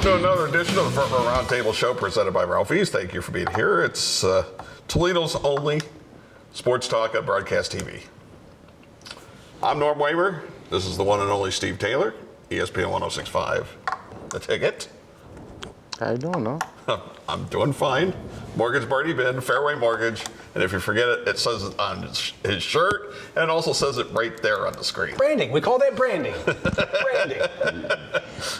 welcome to another edition of the Front Row Roundtable show presented by Ralphie's. Thank you for being here. It's Toledo's only sports talk on broadcast TV. I'm Norm Waymer. This is the one and only Steve Taylor, ESPN 106.5. The Ticket. How you doing, no? I'm doing fine. Mortgage Barney Ben, Fairway Mortgage. And if you forget it, it says it on his shirt, and it also says it right there on the screen. Branding. We call that branding. Branding.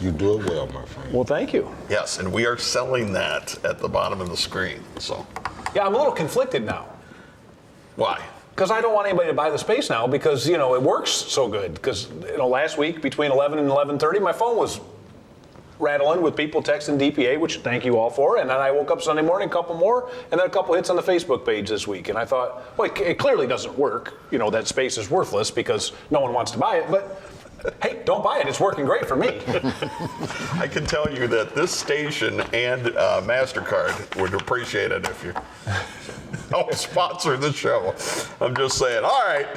You do it well, my friend. Well, thank you. Yes, and we are selling that at the bottom of the screen. So, Yeah, I'm a little conflicted now. why? Because I don't want anybody to buy the space now because, it works so good. Because, last week between 11 and 11:30, my phone was rattling with people texting DPA, which thank you all for. And then I woke up Sunday morning, a couple more, and then a couple hits on the Facebook page this week. And I thought, well, it clearly doesn't work. That space is worthless because no one wants to buy it. But hey, don't buy it. It's working great for me. I can tell you that this station and MasterCard would appreciate it if you help sponsor the show. I'm just saying. All right,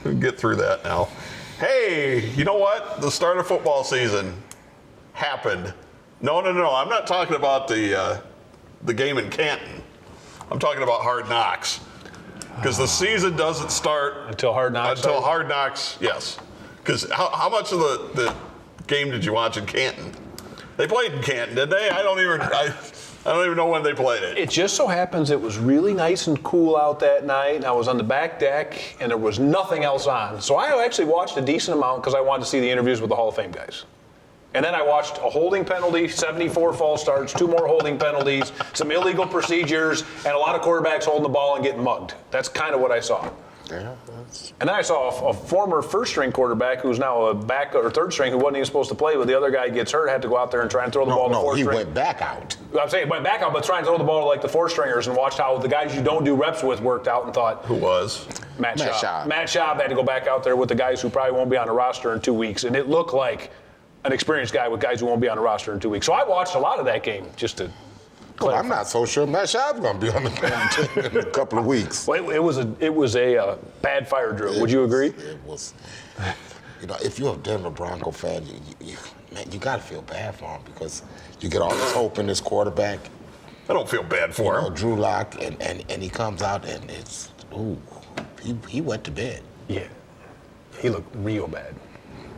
we'll get through that now. Hey, you know what? The start of football season happened. No. I'm not talking about the game in Canton. I'm talking about Hard Knocks. Because the season doesn't start Until Hard Knocks. Until Hard Knocks, yes. Because how much of the game did you watch in Canton? They played in Canton, didn't they? I don't even know when they played it. It just so happens it was really nice and cool out that night, and I was on the back deck, and there was nothing else on. So I actually watched a decent amount because I wanted to see the interviews with the Hall of Fame guys. And then I watched a holding penalty, 74 false starts, 2 more holding penalties, some illegal procedures, and a lot of quarterbacks holding the ball and getting mugged. That's kind of what I saw. Yeah, And then I saw a former first-string quarterback who's now a back or third-string who wasn't even supposed to play, but the other guy gets hurt, had to go out there and try and throw the ball to fourth-string. he went back out. I'm saying went back out, but trying to throw the ball to like the four-stringers and watched how the guys you don't do reps with worked out and thought. Who was? Matt Schaub. Matt Schaub had to go back out there with the guys who probably won't be on the roster in 2 weeks, and it looked like an experienced guy with guys who won't be on the roster in 2 weeks. So I watched a lot of that game just to Well, I'm not so sure Matt Schaub's going to be on the team in a couple of weeks. Well, it was a bad fire drill. Would you agree? It was. If you're a Denver Bronco fan, you got to feel bad for him because you get all this hope in this quarterback. I don't feel bad for him. Drew Lock, and he comes out and it's, he went to bed. Yeah. He looked real bad.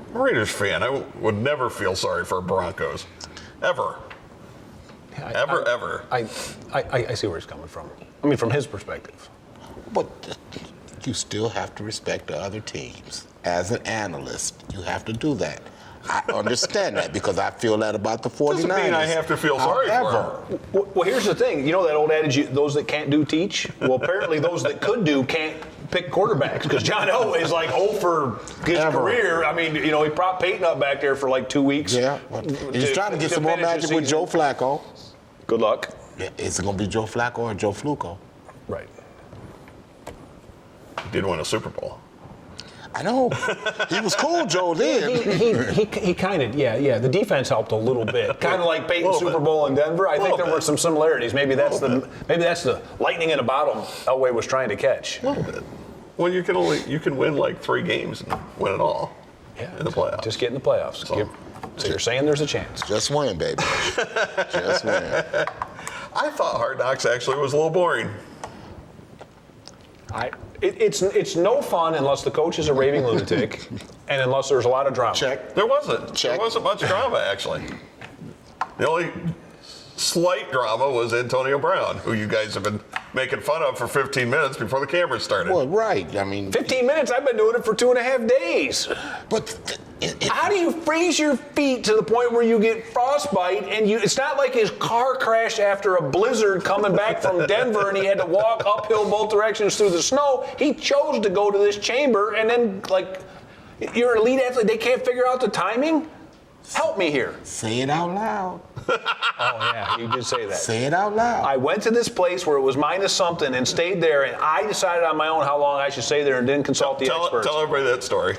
I'm a Raiders fan. I would never feel sorry for Broncos. Ever. Ever. I see where he's coming from. I mean, from his perspective. But you still have to respect the other teams. As an analyst, you have to do that. I understand that because I feel that about the 49ers. Doesn't mean I have to feel sorry for him. Well, here's the thing. You know that old adage, those that can't do teach? Well, apparently those that could do can't pick quarterbacks because John Elway's like 0 for his career. I mean, he propped Peyton up back there for like 2 weeks. Yeah. He's trying to get some more magic with Joe Flacco. Good luck. Yeah, is it going to be Joe Flacco or Joe Fluco? Right. He did win a Super Bowl. I know. He was cool, Joe, then. He kind of, yeah. The defense helped a little bit. Kind of like Peyton's Super Bowl in Denver. I think there were some similarities. Maybe that's the lightning in a bottle Elway was trying to catch. A little bit. Well, you can win like 3 games and win it all. Yeah. In the playoffs. Just get in the playoffs. So you're saying there's a chance. Just win, baby. Just win. I thought Hard Knocks actually was a little boring. It's no fun unless the coach is a raving lunatic and unless there's a lot of drama. Check. There wasn't. Check. There wasn't much drama, actually. The only slight drama was Antonio Brown, who you guys have been making fun of for 15 minutes before the cameras started. Well, right. I mean, 15 minutes? I've been doing it for 2.5 days. But how do you freeze your feet to the point where you get frostbite and it's not like his car crashed after a blizzard coming back from Denver and he had to walk uphill both directions through the snow. He chose to go to this chamber and then, you're an elite athlete. They can't figure out the timing? Help me here. Say it out loud. Oh, yeah, you did say that. Say it out loud. I went to this place where it was minus something and stayed there, and I decided on my own how long I should stay there and didn't consult the experts. Tell everybody that story.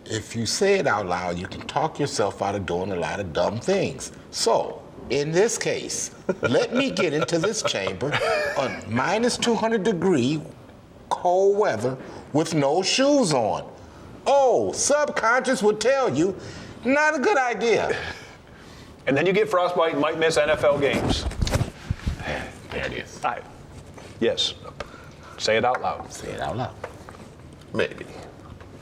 If you say it out loud, you can talk yourself out of doing a lot of dumb things. So, in this case, let me get into this chamber on minus 200 degree cold weather with no shoes on. Oh, subconscious would tell you, not a good idea. And then you get frostbite and might miss NFL games. There it is. Yes. Say it out loud. Say it out loud. Maybe.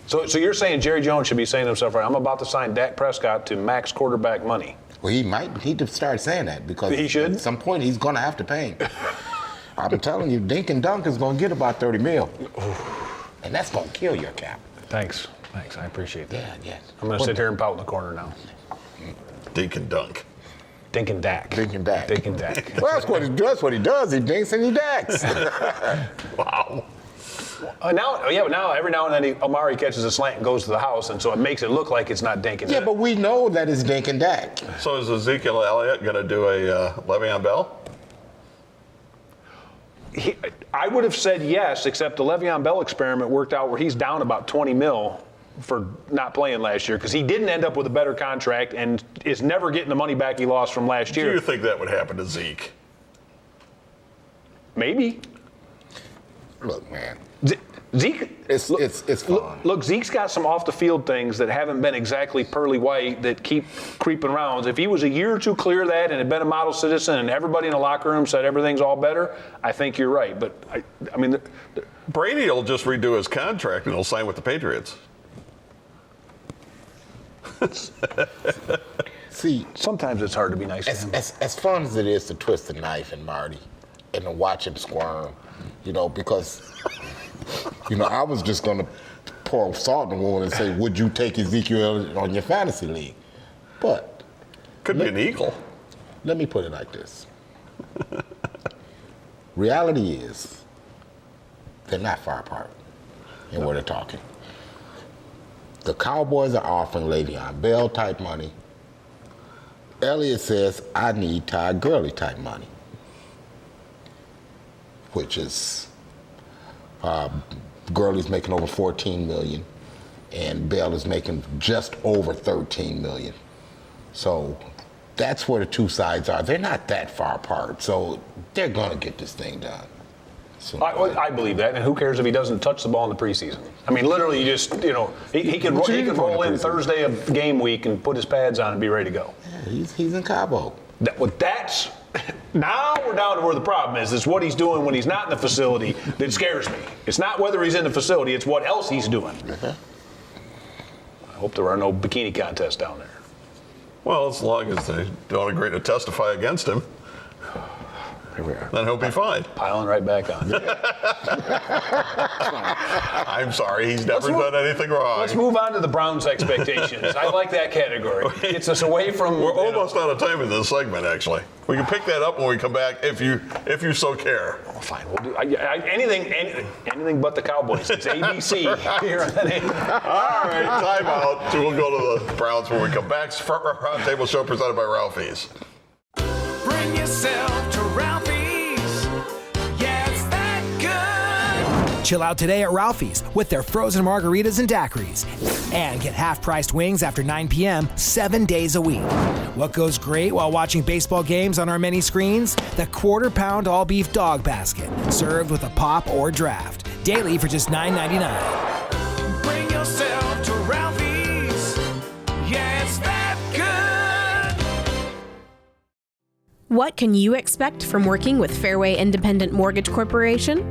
So you're saying Jerry Jones should be saying to himself, right, I'm about to sign Dak Prescott to max quarterback money. Well, he might need to start saying that because He should? at some point he's going to have to pay him. I'm telling you, Dink and Dunk is going to get about $30 million. And that's going to kill your cap. Thanks. I appreciate that. Yeah, yes. I'm going to sit here and pout in the corner now. Dink and dunk. Dink and Dak. Dink and Dak. Dink and Dak. Well, that's what he does. He dinks and he dacks. Wow. Now every now and then Amari catches a slant and goes to the house, and so it makes it look like it's not Dink and Yeah, Dak. but we know that it's Dink and Dak. So is Ezekiel Elliott going to do a Le'Veon Bell? I would have said yes, except the Le'Veon Bell experiment worked out where he's down about 20 mil for not playing last year because he didn't end up with a better contract and is never getting the money back he lost from last year. Do you think that would happen to Zeke? Maybe. Look, man. Zeke, It's fun. Look, Zeke's got some off the field things that haven't been exactly pearly white that keep creeping around. If he was a year or two clear of that and had been a model citizen and everybody in the locker room said everything's all better, I think you're right. But I mean, Brady will just redo his contract and he'll sign with the Patriots. See, sometimes it's hard to be nice to him. as fun as it is to twist the knife in Marty and to watch him squirm, because, I was just going to pour salt in the wound and say, would you take Ezekiel on your fantasy league? But Could be an eagle. let me put it like this. Reality is, they're not far apart in what they're talking. The Cowboys are offering Le'Veon Bell type money. Elliott says, I need Todd Gurley type money, which is Gurley's making over $14 million, and Bell is making just over $13 million. So that's where the two sides are. They're not that far apart, so they're going to get this thing done. I believe that, and who cares if he doesn't touch the ball in the preseason? I mean, literally, you just, he could roll in Thursday of game week and put his pads on and be ready to go. Yeah, he's in Cabo. That's now we're down to where the problem is. It's what he's doing when he's not in the facility that scares me. It's not whether he's in the facility; it's what else he's doing. Okay. I hope there are no bikini contests down there. Well, as long as they don't agree to testify against him, Here we are. then he'll be fine. Piling right back on. I'm sorry, he's never done anything wrong. Let's move on to the Browns' expectations. I like that category. Gets us away from. We're almost out of time in this segment, actually. We can pick that up when we come back if you so care. Oh, fine, we'll do anything but the Cowboys. It's ABC here on All right, time out. So we'll go to the Browns when we come back. Front Row Roundtable show presented by Ralphie's. Bring yourself to Ralphie's. Yeah, it's that good. Chill out today at Ralphie's with their frozen margaritas and daiquiris. And get half-priced wings after 9 p.m. 7 days a week. What goes great while watching baseball games on our many screens? The quarter-pound all-beef dog basket, served with a pop or draft. Daily for just $9.99. Bring yourself to Ralphie's. Yeah, it's that good. What can you expect from working with Fairway Independent Mortgage Corporation?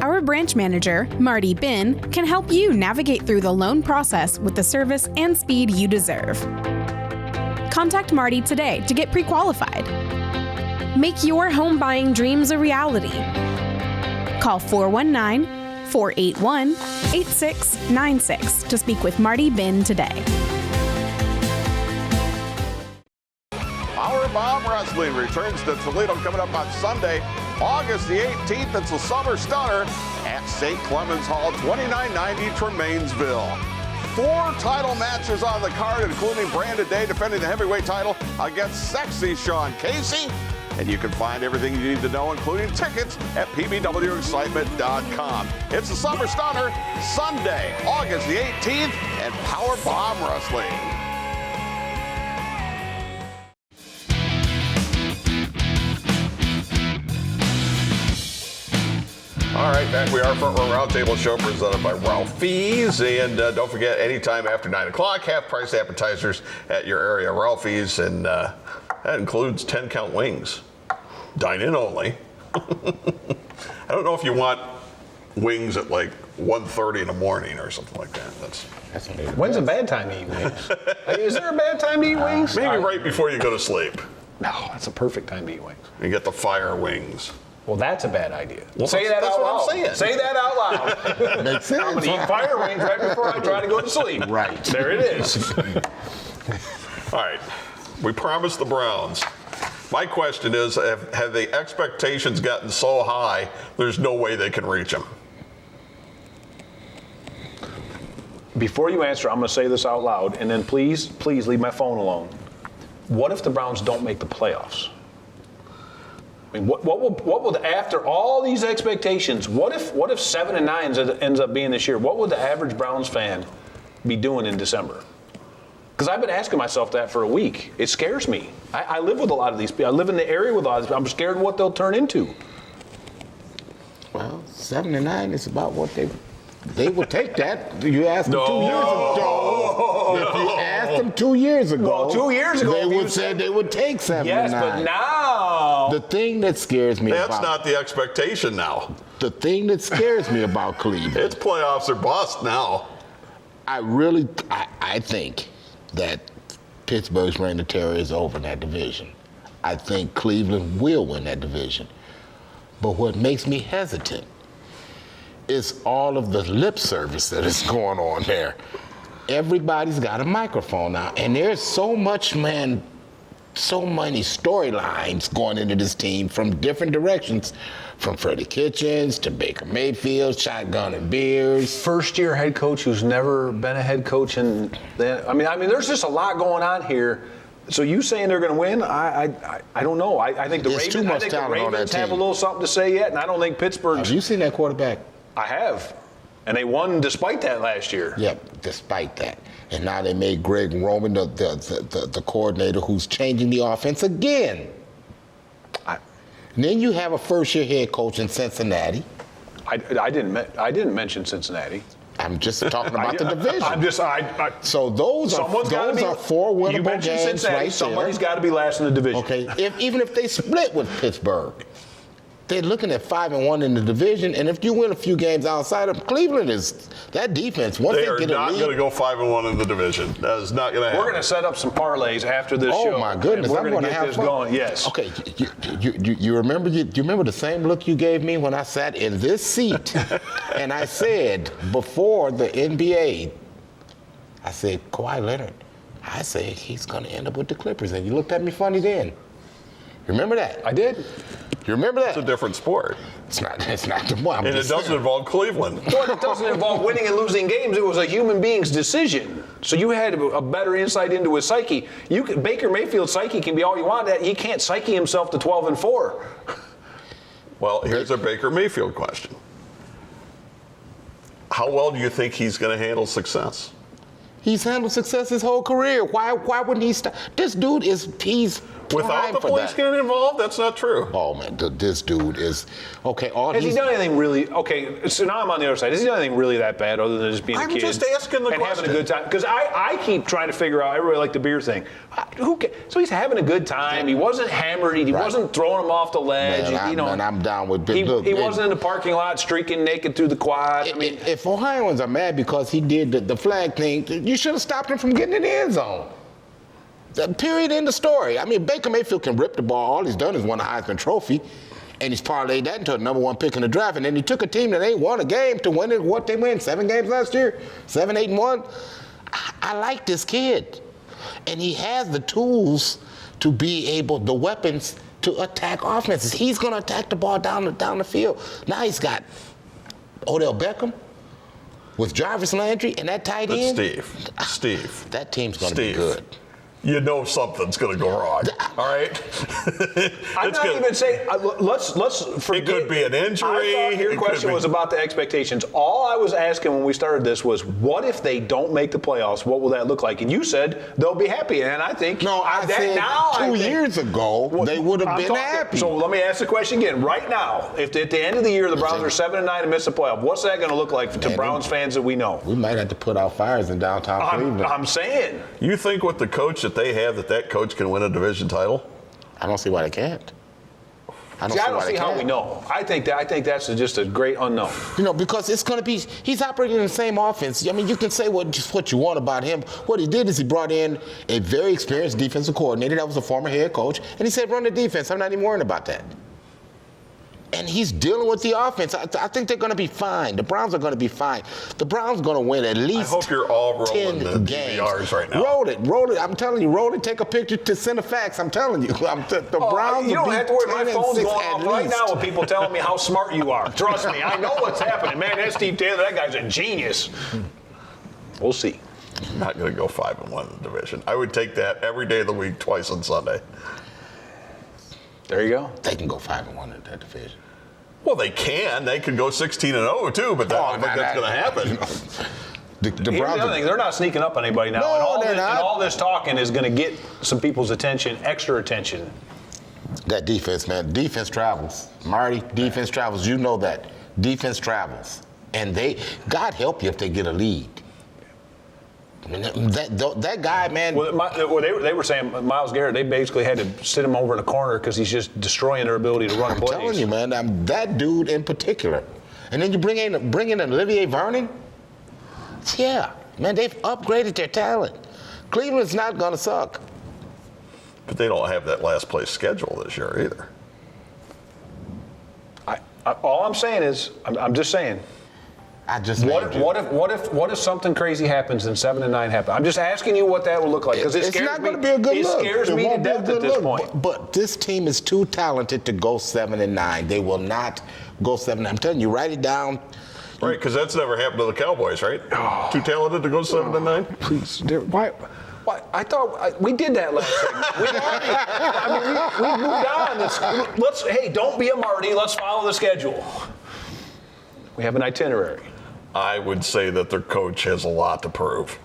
Our branch manager, Marty Bin, can help you navigate through the loan process with the service and speed you deserve. Contact Marty today to get pre-qualified. Make your home buying dreams a reality. Call 419-481-8696 to speak with Marty Bin today. Powerbomb Wrestling returns to Toledo coming up on Sunday, August the 18th. It's a summer stunner at St. Clemens Hall, 2990 Tremainsville. 4 title matches on the card, including Brandon Day defending the heavyweight title against sexy Sean Casey. And you can find everything you need to know, including tickets, at pbwexcitement.com. It's a summer stunner, Sunday, August the 18th, at Powerbomb Wrestling. All right, right, back we are for our Roundtable show presented by Ralphie's. And don't forget, anytime after 9 o'clock, half-price appetizers at your area Ralphie's. And that includes 10-count wings. Dine-in only. I don't know if you want wings at like 1:30 in the morning or something like that. When's a bad time to eat wings? Is there a bad time to eat wings? Maybe right before you go to sleep. No, that's a perfect time to eat wings. You get the fire wings. Well, that's a bad idea. Well, say that that's out what loud. I'm saying. Say that out loud. Makes sense. I'm going to eat fire wings right before I try to go to sleep. Right. There it is. All right, we promised the Browns. My question is, have the expectations gotten so high, there's no way they can reach them? Before you answer, I'm going to say this out loud, and then please leave my phone alone. What if the Browns don't make the playoffs? I mean, what will after all these expectations? What if 7-9 ends up being this year? What would the average Browns fan be doing in December? Because I've been asking myself that for a week. It scares me. I live with a lot of these people. I live in the area with a lot of these people. I'm scared of what they'll turn into. Well, 7-9 is about what they would take that. You asked them 2 years ago. If you asked them 2 years ago, Well, 2 years ago, they if you would say said- they would take 7-9. Yes, but now. The thing that scares me That's about not the expectation now. the thing that scares me about Cleveland, It's playoffs or bust now. I think that Pittsburgh's reign of terror is over in that division. I think Cleveland will win that division. But what makes me hesitant is all of the lip service that is going on there. Everybody's got a microphone now, and there's so many storylines going into this team from different directions, from Freddie Kitchens to Baker Mayfield, shotgun and beers. First-year head coach who's never been a head coach, and I mean, there's just a lot going on here. So you saying they're going to win? I don't know. I think the There's too Ravens. much I think the talent on that Ravens have a team. little something to say yet, and I don't think Pittsburgh's. Have you seen that quarterback? I have, and they won despite that last year. Yep, despite that. And now they made Greg Roman the coordinator who's changing the offense again. And then you have a first-year head coach in Cincinnati. I didn't mention Cincinnati. I'm just talking about the division. So those are four You winnable mentioned games Cincinnati. right Somebody's there. got to be last in the division. Okay, even if they split with Pittsburgh, they're looking at 5-1 in the division, and if you win a few games outside of Cleveland, is that defense once They they are get a not lead. going to go 5-1 in the division. That is not going to happen. We're going to set up some parlays after this show. Oh my goodness! We're I'm going going to get have this fun. going. Yes. Okay. You remember? You remember the same look you gave me when I sat in this seat, and I said before the NBA, I said Kawhi Leonard. I said he's going to end up with the Clippers, and you looked at me funny then. Remember that? I did. You remember that? It's a different sport. It's not the one. And it doesn't involve Cleveland. Well, it doesn't involve winning and losing games. It was a human being's decision. So you had a better insight into his psyche. Baker Mayfield's psyche can be all you want. He can't psyche himself to 12-4. Well, here's a Baker Mayfield question. How well do you think he's going to handle success? He's handled success his whole career. Why wouldn't he stop? This dude is Without primed the for police that. getting involved? That's not true. Oh man, this dude is okay. Has he done anything really? Okay, so now I'm on the other side. Has he done anything really that bad other than just being a I'm kid? just asking the and question. having a good time. Because I keep trying to figure out. I really like the beer thing. So he's having a good time. He wasn't hammered. He Right. wasn't throwing him off the ledge. Man, I'm down with He, look, he wasn't in the parking lot streaking naked through the quad. I mean, if Ohioans are mad because he did the flag thing, you should have stopped him from getting in the end zone. Period. End of story. I mean, Baker Mayfield can rip the ball. All he's done is won a Heisman Trophy, and he's parlayed that into a number one pick in the draft. And then he took a team that ain't won a game to win it. What they win? 7 games last year? 7, 8, and 1. I like this kid, and he has the tools to be able, the weapons to attack offenses. He's going to attack the ball down the field. Now he's got Odell Beckham with Jarvis Landry and that tight But end. Steve, That team's going to be Steve. good. you know something's going to go wrong. All right? I'm not even saying. Let's forget. It could be an injury. I thought your question was about the expectations. All I was asking when we started this was, what if they don't make the playoffs? What will that look like? And you said they'll be happy, and I think No, I said 2 years ago they would have been happy. So let me ask the question again. Right now, if at the end of the year the Browns are 7-9 and miss the playoff, what's that going to look like to Browns fans that we know? We might have to put out fires in downtown Cleveland. I'm saying. You think with the coach that they have that coach can win a division title? I don't see why they can't. I don't see how we know. I think that's just a great unknown. Because it's going to be, he's operating in the same offense. I mean, you can say what you want about him. What he did is he brought in a very experienced defensive coordinator that was a former head coach, and he said, run the defense. I'm not even worried about that. And he's dealing with the offense. I think they're going to be fine. The Browns are going to be fine. The Browns are going to win at least 10 games. I hope you're all rolling the DVRs right now. Roll it. I'm telling you, roll it. Take a picture to send a fax. I'm telling you. The Browns. You don't have to worry. My phone's going off right least. now with people telling me how smart you are. Trust me, I know what's happening. Man, that Steve Taylor, that guy's a genius. We'll see. I'm not going to go 5-1 in the division. I would take that every day of the week, twice on Sunday. There you go. They can go 5-1 in that division. Well, they can. They could go 16-0 too, but I don't think that's going to happen. The Here's the Browns. other thing, they're not sneaking up on anybody now. No, and they're not. all this talking is going to get some people's attention, extra attention. That defense, man. Defense travels. Marty, defense travels. You know that. Defense travels. And God help you if they get a lead. I mean, that guy, man. Well, they were saying Myles Garrett, they basically had to sit him over in a corner because he's just destroying their ability to run plays. I'm telling you, man, that dude in particular. And then you bring in Olivier Vernon. Yeah, man, they've upgraded their talent. Cleveland's not going to suck. But they don't have that last place schedule this year either. All I'm saying is, I'm just saying. What if something crazy happens and 7-9 happen? I'm just asking you what that will look like because it scares not me. going to be a good look. It scares me to death at this point. But this team is too talented to go 7-9. They will not go 7-9. I'm telling you, write it down. Right, because that's never happened to the Cowboys, right? Too talented to go 7-9. Please, why? I thought we did that last segment. We moved on. Hey, don't be a Marty. Let's follow the schedule. We have an itinerary. I would say that their coach has a lot to prove.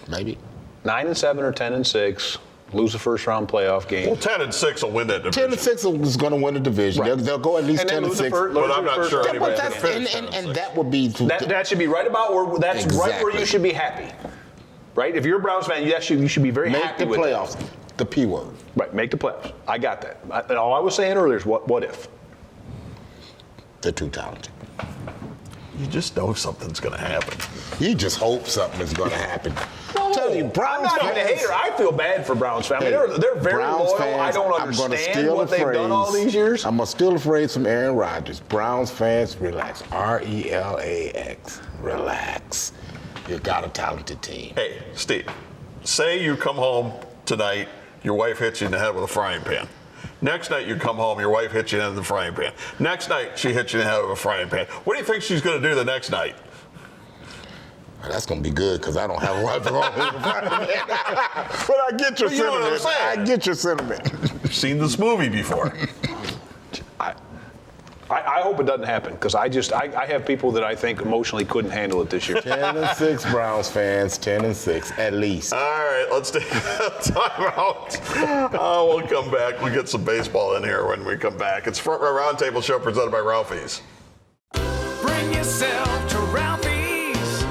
Maybe 9-7 or 10-6, lose a first-round playoff game. Well, 10-6 will win that division. 10-6 is going to win the division. Right. They'll go at least 10-6. But I'm not sure anybody's going to finish. And that would be that should be right about where. That's right where you should be happy. Right? If you're a Browns fan, you should be very happy with it. Make the playoffs. The P word. Right. Make the playoffs. I got that. All I was saying earlier is what if? They're too talented. You just know something's going to happen. You just hope something is going to happen. No, Tell you, Browns I'm not even a fans, hater. I feel bad for Browns fans. I mean, they're very Browns loyal. fans, I don't understand what they've done all these years. I'm going to steal a phrase from Aaron Rodgers. Browns fans, relax. RELAX. Relax. You got a talented team. Hey, Steve, say you come home tonight, your wife hits you in the head with a frying pan. Next night you come home, your wife hits you in the frying pan. Next night she hits you in the head with a frying pan. What do you think she's going to do the next night? Well, that's going to be good because I don't have a wife to go home with a frying pan. But I get your You know what I'm sentiment. saying? I get your sentiment. You've seen this movie before. I hope it doesn't happen because I have people that I think emotionally couldn't handle it this year. 10-6 Browns fans, 10-6 at least. All right, let's take a timeout. We'll come back. We'll get some baseball in here when we come back. It's Front Row Roundtable Show presented by Ralphie's. Bring yourself to Ralphie's.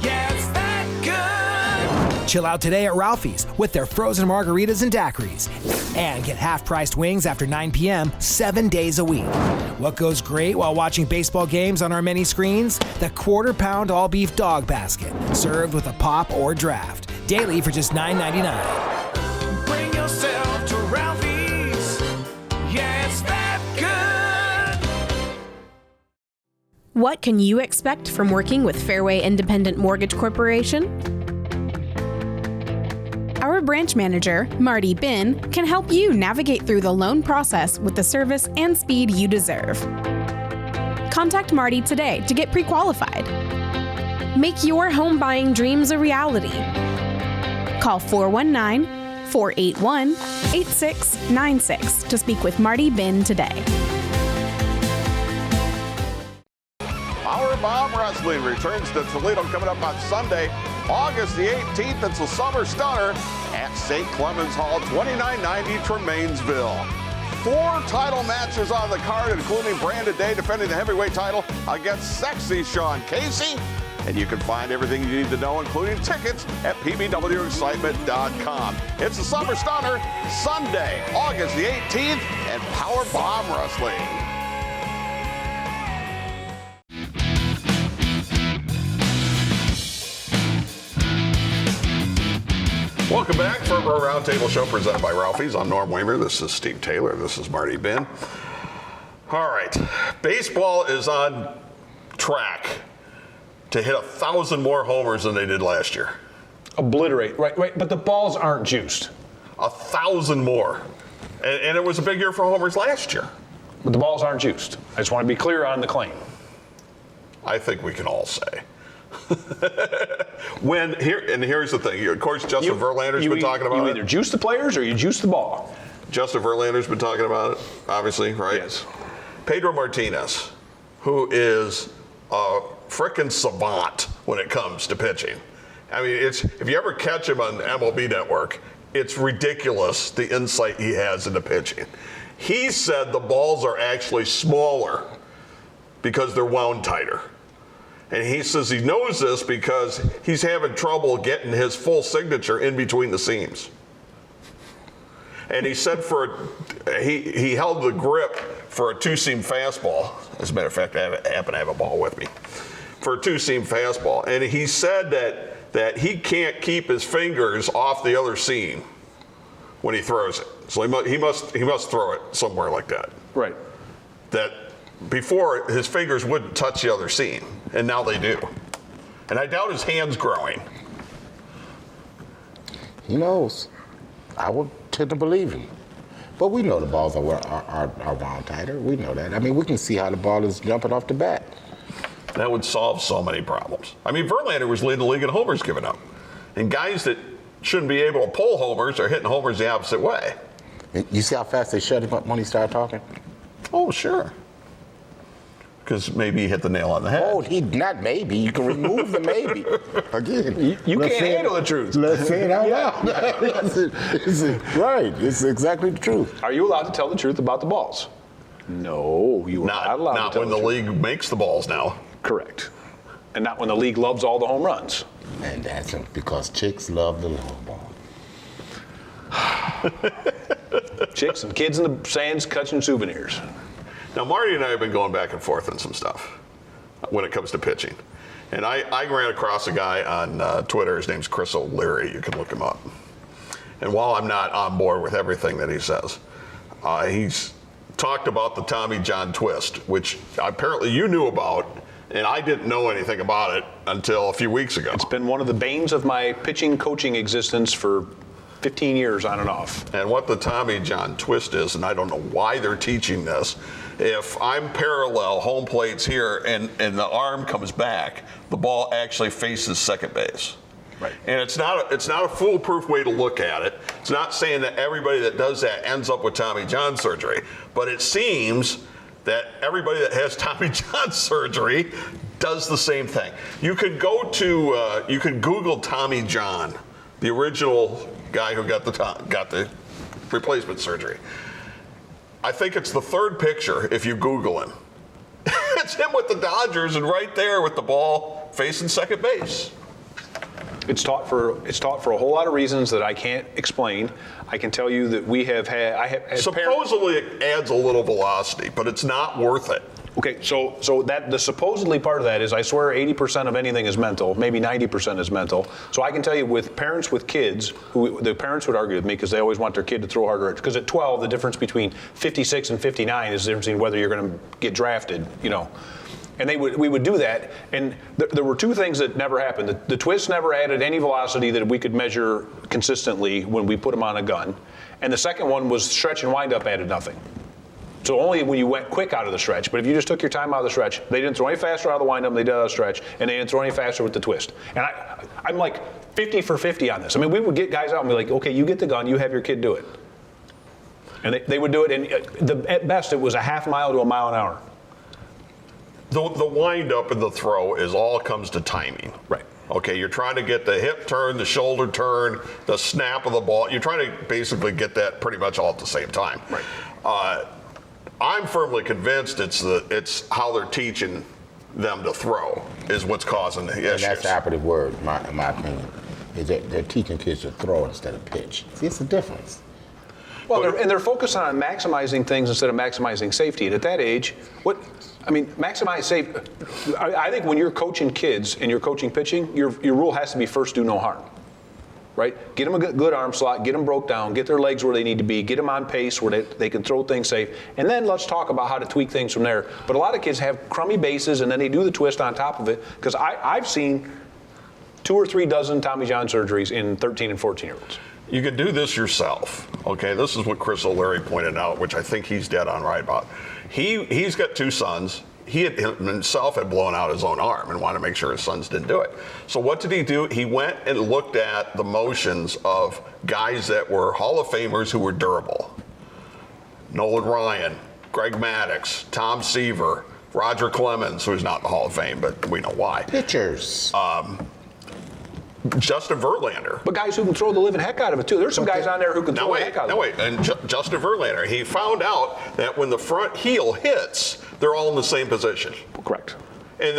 Yeah, it's that good. Chill out today at Ralphie's with their frozen margaritas and daiquiris. And get half-priced wings after 9 p.m. 7 days a week. What goes great while watching baseball games on our many screens? The quarter-pound all-beef dog basket, served with a pop or draft. Daily for just $9.99. Bring yourself to Ralphie's. Yeah, it's that good. What can you expect from working with Fairway Independent Mortgage Corporation? Our branch manager, Marty Bin, can help you navigate through the loan process with the service and speed you deserve. Contact Marty today to get pre-qualified. Make your home buying dreams a reality. Call 419-481-8696 to speak with Marty Bin today. Power Bomb Wrestling returns to Toledo coming up on Sunday, August the 18th. It's a summer stunner at St. Clemens Hall, 2990 Tremainsville. 4 title matches on the card, including Brandon Day defending the heavyweight title against sexy Sean Casey. And you can find everything you need to know, including tickets, at pbwexcitement.com. It's the Summer Stunner, Sunday, August the 18th, and Power Bomb Wrestling. Welcome back for our Roundtable show presented by Ralphie's. I'm Norm Weimer. This is Steve Taylor. This is Marty Bin. All right. Baseball is on track to hit 1,000 more homers than they did last year. Obliterate. Right. But the balls aren't juiced. 1,000 more. And it was a big year for homers last year. But the balls aren't juiced. I just want to be clear on the claim. I think we can all say. Here's the thing. Of course, Justin Verlander's been talking about it. You either juice the players or you juice the ball. Justin Verlander's been talking about it, obviously, right? Yes. Pedro Martinez, who is a frickin' savant when it comes to pitching. I mean, if you ever catch him on MLB Network, it's ridiculous the insight he has into pitching. He said the balls are actually smaller because they're wound tighter. And he says he knows this because he's having trouble getting his full signature in between the seams. And he said he held the grip for a 2-seam fastball. As a matter of fact, I happen to have a ball with me. For a 2-seam fastball. And he said that he can't keep his fingers off the other seam when he throws it. So he must throw it somewhere like that. Right. That before his fingers wouldn't touch the other seam, and now they do. And I doubt his hand's growing. He knows. I would tend to believe him. But we know the balls are wound tighter. We know that. I mean, we can see how the ball is jumping off the bat. That would solve so many problems. I mean, Verlander was leading the league in homers given up. And guys that shouldn't be able to pull homers are hitting homers the opposite way. You see how fast they shut him up when he started talking? Oh, sure. Because maybe he hit the nail on the head. Oh, not maybe. You can remove the maybe. Again. You can't handle the truth. Let's say it out loud. Right. It's exactly the truth. Are you allowed to tell the truth about the balls? No, you are not allowed to tell Not when the league makes the balls now. Correct. And not when the league loves all the home runs. And that's because chicks love the long ball. Chicks and kids in the sands catching souvenirs. Now, Marty and I have been going back and forth on some stuff when it comes to pitching. And I ran across a guy on Twitter. His name's Chris O'Leary. You can look him up. And while I'm not on board with everything that he says, he's talked about the Tommy John twist, which apparently you knew about, and I didn't know anything about it until a few weeks ago. It's been one of the banes of my pitching coaching existence for 15 years on and off. And what the Tommy John twist is, and I don't know why they're teaching this, if I'm parallel, home plate's here, and the arm comes back, the ball actually faces second base. Right. And it's not a foolproof way to look at it. It's not saying that everybody that does that ends up with Tommy John surgery, but it seems that everybody that has Tommy John surgery does the same thing. You could you could Google Tommy John, the original guy who got the replacement surgery. I think it's the third picture if you Google him. It's him with the Dodgers and right there with the ball facing second base. It's taught for a whole lot of reasons that I can't explain. I can tell you that we have had. Supposedly it adds a little velocity, but it's not worth it. Okay, so that the supposedly part of that is, I swear 80% of anything is mental, maybe 90% is mental. So I can tell you with parents with kids, the parents would argue with me because they always want their kid to throw harder. Because at 12, the difference between 56 and 59 is the difference between whether you're going to get drafted, And we would do that, and there were two things that never happened. The twist never added any velocity that we could measure consistently when we put them on a gun. And the second one was stretch and wind up added nothing. So only when you went quick out of the stretch. But if you just took your time out of the stretch, they didn't throw any faster out of the windup than they did out of the stretch, and they didn't throw any faster with the twist. And I'm like 50 for 50 on this. I mean, we would get guys out and be like, okay, you get the gun, you have your kid do it. And they would do it, and at best, it was a half mile to a mile an hour. The wind up and the throw is all comes to timing. Right. Okay, you're trying to get the hip turn, the shoulder turn, the snap of the ball. You're trying to basically get that pretty much all at the same time. Right. I'm firmly convinced it's how they're teaching them to throw is what's causing the issues. And that's the operative word, in my opinion, is that they're teaching kids to throw instead of pitch. See, it's a difference. Well, they're focused on maximizing things instead of maximizing safety. And at that age, maximize safety. I think when you're coaching kids and you're coaching pitching, your rule has to be first do no harm. Right? Get them a good arm slot, get them broke down, get their legs where they need to be, get them on pace where they can throw things safe, and then let's talk about how to tweak things from there. But a lot of kids have crummy bases and then they do the twist on top of it, because I've seen 2 or 3 dozen Tommy John surgeries in 13 and 14-year-olds. You can do this yourself. Okay, this is what Chris O'Leary pointed out, which I think he's dead on right about. He's got 2 sons. He himself had blown out his own arm and wanted to make sure his sons didn't do it. So what did he do? He went and looked at the motions of guys that were Hall of Famers who were durable. Nolan Ryan, Greg Maddux, Tom Seaver, Roger Clemens, who's not in the Hall of Fame, but we know why. Pitchers. Justin Verlander. But guys who can throw the living heck out of it, too. There's some guys on there who can throw the heck out of it. And Justin Verlander, he found out that when the front heel hits, they're all in the same position. Correct. And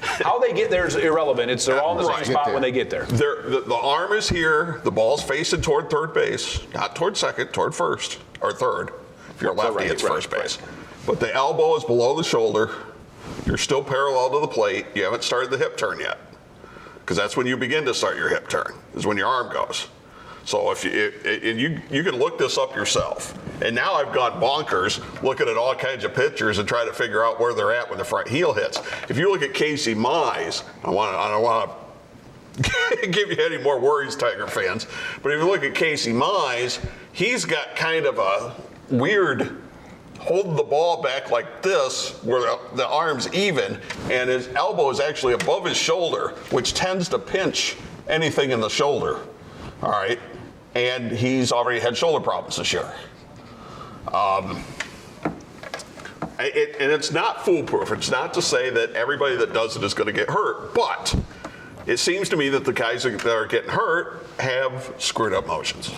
how they get there is irrelevant. They're all in the same spot when they get there. The arm is here, the ball's facing toward third base, not toward second, toward first, or third. If you're lefty, it's first base. But the elbow is below the shoulder. You're still parallel to the plate. You haven't started the hip turn yet. Because that's when you begin to start your hip turn, is when your arm goes. So if you can look this up yourself. And now I've gone bonkers looking at all kinds of pictures and trying to figure out where they're at when the front heel hits. If you look at Casey Mize, I don't want to give you any more worries, Tiger fans, but if you look at Casey Mize, he's got kind of a weird holding the ball back like this, where the arm's even, and his elbow is actually above his shoulder, which tends to pinch anything in the shoulder. All right, and he's already had shoulder problems this year. And it's not foolproof. It's not to say that everybody that does it is going to get hurt, but it seems to me that the guys that are getting hurt have screwed up motions.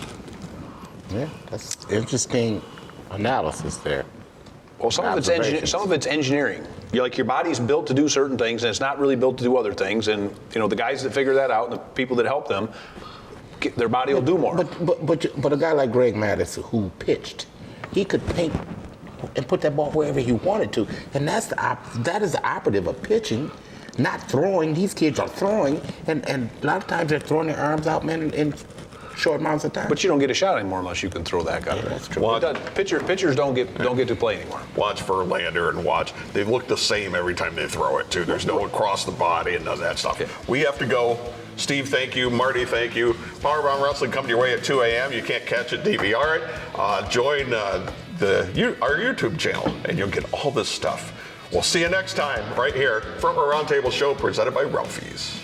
Yeah, that's interesting analysis there. Well, some of it's engineering. Your body's built to do certain things, and it's not really built to do other things. And the guys that figure that out and the people that help them, their body will do more. But a guy like Greg Maddux, who pitched, he could paint and put that ball wherever he wanted to, and that is the operative of pitching, not throwing. These kids are throwing, and a lot of times they're throwing their arms out, man, in short amounts of time. But you don't get a shot anymore unless you can throw that guy. Yeah, that's true. Pitchers don't get to play anymore. Watch Verlander and watch. They look the same every time they throw it, too. There's no across the body and none of that stuff. Okay. We have to go. Steve, thank you. Marty, thank you. Powerbound Wrestling coming your way at 2 a.m. You can't catch it, DVR it. Join our YouTube channel, and you'll get all this stuff. We'll see you next time right here from a Roundtable show presented by Ralphie's.